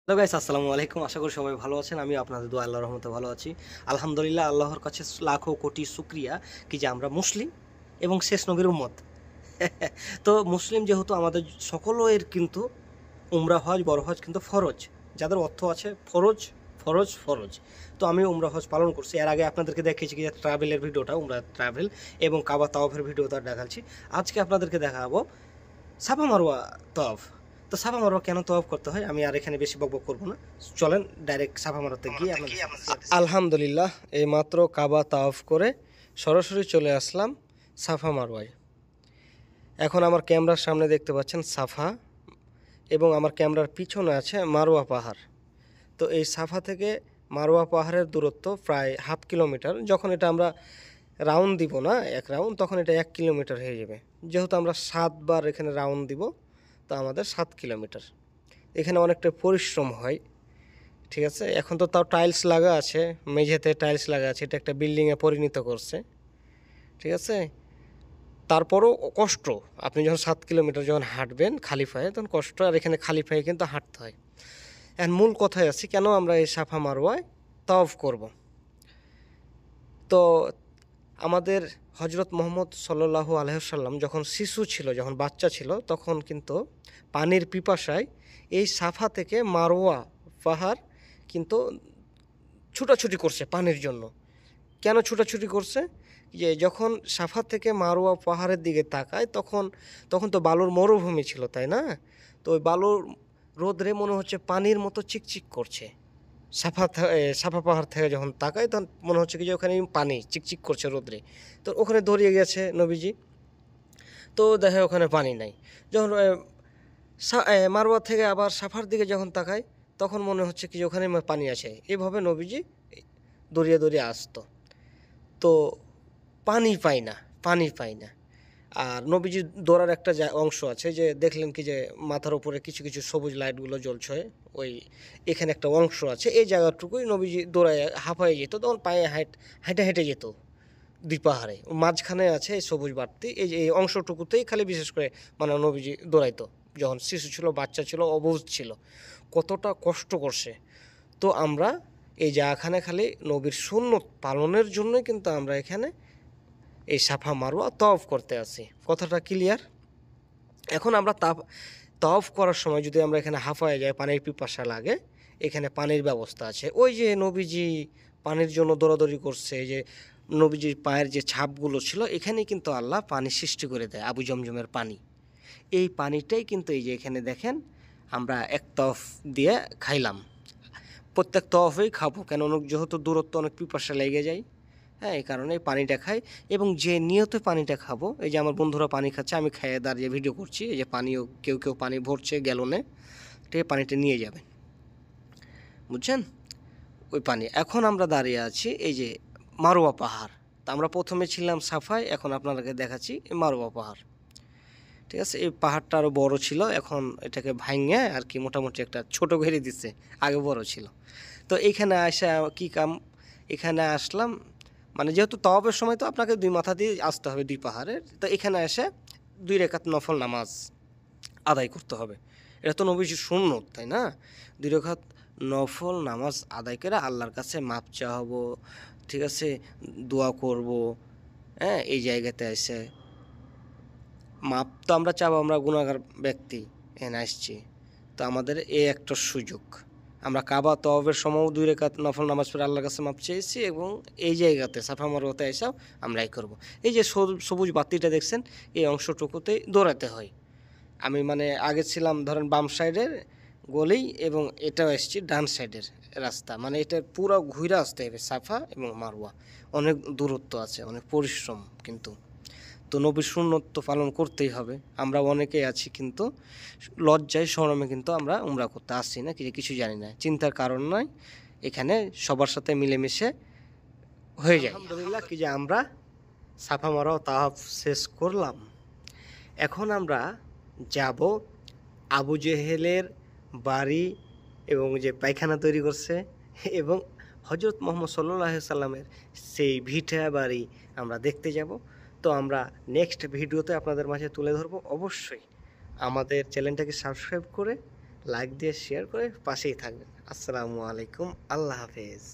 Hello guys, আসসালামু আলাইকুম। আশা করি সবাই ভালো আছেন। আমি আপনাদের দোয়া আল্লাহর রহমতে ভালো আছি। আলহামদুলিল্লাহ, আল্লাহর কাছে লাখো কোটি শুকরিয়া কি যে আমরা মুসলিম এবং শেষ নবীর উম্মত। তো মুসলিম যেহেতু আমাদের সকলের কিন্তু উমরা হজ, বড় হজ কিন্তু ফরজ। যাদের অর্থ আছে ফরজ ফরজ ফরজ। তো আমি উমরা হজ পালন করছি। এর আগে আপনাদেরকে দেখিয়েছি কি যে ট্রাভেলের ভিডিওটা, উমরা ট্রাভেল এবং কাবা তাওয়াফের ভিডিওটা দেখাচ্ছি। আজকে আপনাদেরকে দেখাবো সাফা মারওয়া তওয়াফ। তো সাফা মারওয়া কেন তওয়াফ করতে হয় আমি আর এখানে বেশি বকবক করবো না। চলেন ডাইরেক্ট সাফা মারওয়াতে গিয়ে আপনাদের আলহামদুলিল্লাহ এই মাত্র কাবা তাওয়াফ করে সরাসরি চলে আসলাম সাফা মারওয়ায়। এখন আমার ক্যামেরার সামনে দেখতে পাচ্ছেন সাফা এবং আমার ক্যামেরার পিছনে আছে মারওয়া পাহাড়। তো এই সাফা থেকে মারওয়া পাহাড়ের দূরত্ব প্রায় হাফ কিলোমিটার। যখন এটা আমরা রাউন্ড দিব না এক রাউন্ড, তখন এটা 1 কিলোমিটার হয়ে যাবে। যেহেতু আমরা 7 বার এখানে রাউন্ড দিব, তো আমাদের 7 কিলোমিটার। এখানে অনেকটা পরিশ্রম হয়, ঠিক আছে। এখন তো তাও টাইলস লাগা আছে, মেঝেতে টাইলস লাগা আছে, এটা একটা বিল্ডিংয়ে পরিণত করছে, ঠিক আছে। তারপরও কষ্ট। আপনি যখন 7 কিলোমিটার যখন হাঁটবেন খালি পায়ে, তখন কষ্ট। আর এখানে খালি পায়ে কিন্তু হাঁটতে হয়। এখন মূল কথায় আছি, কেন আমরা এই সাফা মারওয়ায় তাওয়াফ করব। তো আমাদের হজরত মোহাম্মদ সাল্লাল্লাহু আলাইহি ওয়াসাল্লাম যখন শিশু ছিল, যখন বাচ্চা ছিল, তখন কিন্তু পানির পিপাসায় এই সাফা থেকে মারওয়া পাহাড় কিন্তু ছুটাছুটি করছে পানির জন্য। কেন ছুটাছুটি করছে? যে যখন সাফা থেকে মারওয়া পাহাড়ের দিকে তাকায়, তখন তখন তো বালুর মরুভূমি ছিল, তাই না? তো ওই বালুর রোদরে মনে হচ্ছে পানির মতো চিকচিক করছে। সাফা পাহাড় থেকে যখন তাকায়, তখন মনে হচ্ছে কি যে ওখানে পানি চিকচিক করছে রোদ্রে। তো ওখানে দৌড়িয়ে গেছে নবীজি। তো দেখে ওখানে পানি নাই। যখন মারওয়া থেকে আবার সাফার দিকে যখন তাকায়, তখন মনে হচ্ছে কি যে ওখানে পানি আছে। এইভাবে নবীজি দৌড়িয়ে দৌড়িয়ে আসতো। তো পানি পায় না, পানি পায় না। আর নবীজির দৌড়ার একটা অংশ আছে, যে দেখলেন কি যে মাথার উপরে কিছু কিছু সবুজ লাইটগুলো জ্বলছে, ওই এখানে একটা অংশ আছে। এই জায়গাটুকুই নবীজি দৌড়ায় হাঁপায়ে যেত, তখন পায়ে হেঁটে হেঁটে যেত। দুই পাহাড়ে মাঝখানে আছে এই সবুজ বাড়তি, এই যে এই অংশটুকুতেই খালি বিশেষ করে মানে নবীজি দৌড়াইতো। যখন শিশু ছিল, বাচ্চা ছিল, অবুঝ ছিল, কতটা কষ্ট করছে। তো আমরা এই জায়গাখানে খালি নবীর সুন্নত পালনের জন্যই কিন্তু আমরা এখানে এই সাফা মারওয়া তওয়াফ করতে আসি। কথাটা ক্লিয়ার? এখন আমরা তওয়াফ করার সময় যদি আমরা এখানে হাঁফায়ে যাই, পানির পিপাসা লাগে, এখানে পানির ব্যবস্থা আছে। ওই যে নবীজি পানির জন্য দৌড়াদৌড়ি করছে, এই যে নবীজির পায়ের যে ছাপগুলো ছিল, এখানেই কিন্তু আল্লাহ পানি সৃষ্টি করে দেয়, আবু জমজমের পানি। এই পানিটাই কিন্তু এই যে এখানে দেখেন আমরা এক তওয়াফ দিয়ে খাইলাম। প্রত্যেক তওয়াফেই খাবো, কেন যেহেতু দূরত্ব অনেক পিপাসা লেগে যায়। হ্যাঁ, এই কারণে পানিটা খাই। এবং যে নিয়তে পানিটা খাবো, এই যে আমার বন্ধুরা পানি খাচ্ছে, আমি খাইয়ে দাঁড়িয়ে ভিডিও করছি। এই যে পানিও কেউ কেউ পানি ভরছে গ্যালনে, ঠিক পানিটা নিয়ে যাবেন, বুঝছেন? ওই পানি। এখন আমরা দাঁড়িয়ে আছি এই যে মারওয়া পাহাড়। তা আমরা প্রথমে ছিলাম সাফায়, এখন আপনাদেরকে দেখাচ্ছি এই মারওয়া পাহাড়, ঠিক আছে। এই পাহাড়টা আরও বড় ছিল, এখন এটাকে ভাঙে আর কি মোটামুটি একটা ছোট ঘেরে দিচ্ছে, আগে বড় ছিল। তো এইখানে আসা কী কাম, এখানে আসলাম মানে যেহেতু তওয়াফের সময় তো আপনাকে দুই মাথা দিয়ে আসতে হবে দুই পাহাড়ের। তো এখানে এসে 2 রাকাত নফল নামাজ আদায় করতে হবে। এটা তো নবীজির সুন্নত, তাই না? 2 রাকাত নফল নামাজ আদায় করে আল্লাহর কাছে মাপ চাওয়াবো, ঠিক আছে, দোয়া করব। হ্যাঁ, এই জায়গাতে এসে মাপ তো আমরা চাবো, আমরা গুনাহগার ব্যক্তি এখানে আসছি। তো আমাদের এই একটা সুযোগ, আমরা কাবা তওয়াফের সময়ও 2 রাকাত নফল নামাজ পড়ে আল্লাহর কাছে মাপ চেয়েছি, এবং এই জায়গাতে সাফা মারওয়াতে এসেও আমরা এই করবো। এই যে সবুজ বাতিটা দেখছেন, এই অংশটুকুতেই দৌড়াতে হয়। আমি মানে আগে ছিলাম ধরেন বাম সাইডের গলি, এবং এটাও এসেছি ডান সাইডের রাস্তা, মানে এটা পুরো ঘুরে আসতে হবে সাফা এবং মারওয়া। অনেক দূরত্ব আছে, অনেক পরিশ্রম কিন্তু। তো নবীর সুন্নত তো পালন করতেই হবে। আমরা অনেকেই আছি কিন্তু লজ্জায় শরমে কিন্তু আমরা উমরা করতে আসছি না, কিছু জানি না, চিন্তার কারণ নয়, এখানে সবার সাথে মিলেমিশে হয়ে যায়। আলহামদুলিল্লাহ কি যে আমরা সাফা মারাও তাওয়াফ শেষ করলাম। এখন আমরা যাব আবু জেহেলের বাড়ি, এবং যে পায়খানা তৈরি করছে, এবং হজরত মোহাম্মদ সাল্লাল্লাহু আলাইহি সাল্লামের সেই ভিটা বাড়ি আমরা দেখতে যাব। তো আমরা নেক্সট ভিডিওতে আপনাদের মাঝে তুলে ধরবো। অবশ্যই আমাদের চ্যানেলটাকে সাবস্ক্রাইব করে লাইক দিয়ে শেয়ার করে পাশেই থাকবেন। আসসালামু আলাইকুম, আল্লাহ হাফেজ।